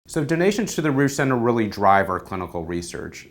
So donations to the Ruesch Center really drive our clinical research.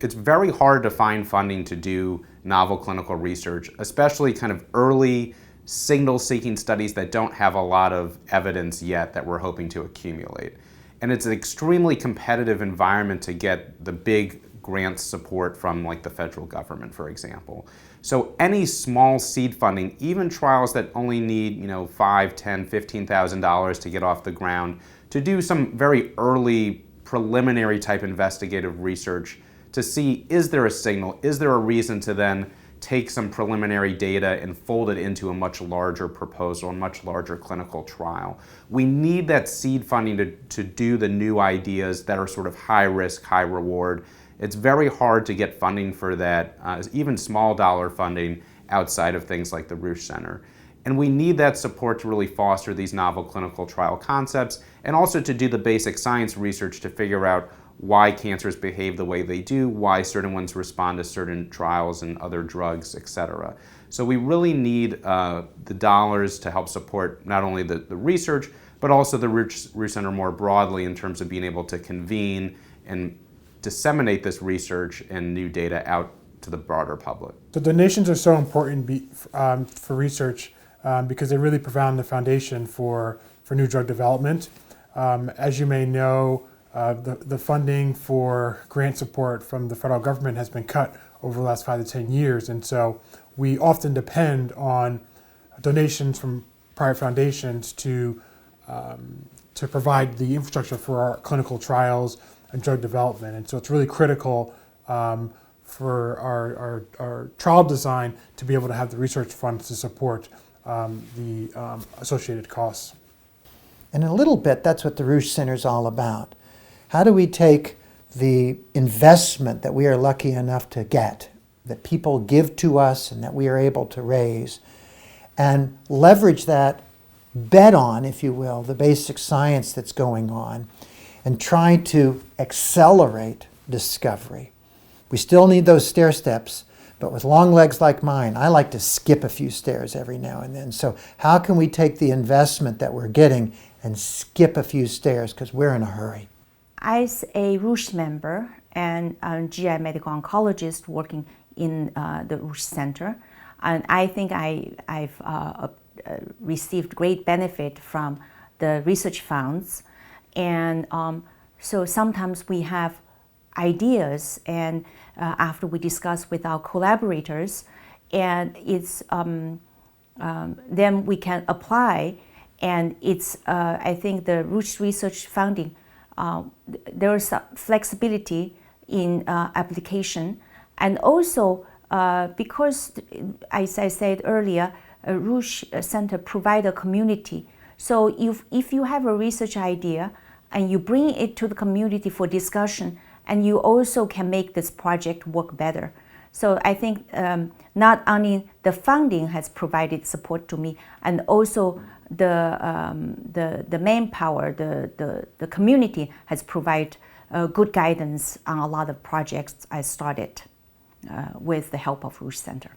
It's very hard to find funding to do novel clinical research, especially kind of early signal-seeking studies that don't have a lot of evidence yet that we're hoping to accumulate. And it's an extremely competitive environment to get the big grant support from like the federal government, for example. So any small seed funding, even trials that only need $5, $10, $15,000 to get off the ground, to do some very early preliminary type investigative research to see, is there a signal, is there a reason to then take some preliminary data and fold it into a much larger proposal, a much larger clinical trial. We need that seed funding to do the new ideas that are sort of high risk, high reward. It's very hard to get funding for that, even small dollar funding outside of things like the Ruesch Center. And we need that support to really foster these novel clinical trial concepts and also to do the basic science research to figure out why cancers behave the way they do, why certain ones respond to certain trials and other drugs, etc. So we really need the dollars to help support not only the research, but also the Ruesch Center more broadly in terms of being able to convene and disseminate this research and new data out to the broader public. So donations are so important for research because they really provide the foundation for new drug development. As you may know, the funding for grant support from the federal government has been cut over the last 5 to 10 years, and so we often depend on donations from private foundations to provide the infrastructure for our clinical trials and drug development. And so it's really critical for our trial design to be able to have the research funds to support the associated costs. And in a little bit, that's what the Ruesch Center is all about. How do we take the investment that we are lucky enough to get, that people give to us and that we are able to raise, and leverage that, bet on, if you will, the basic science that's going on, and try to accelerate discovery. We still need those stair steps, but with long legs like mine, I like to skip a few stairs every now and then. So how can we take the investment that we're getting and skip a few stairs, because we're in a hurry? As a Ruesch member and a GI medical oncologist working in the Ruesch Center, and I think I've received great benefit from the research funds. And so sometimes we have ideas, and after we discuss with our collaborators, and it's then we can apply. And it's I think the Ruesch research funding, there is some flexibility in application, and also because, as I said earlier, Ruesch Center provide a community. So if you have a research idea and you bring it to the community for discussion, and you also can make this project work better. So I think not only the funding has provided support to me, and also the manpower, the community has provided good guidance on a lot of projects I started with the help of Ruesch Center.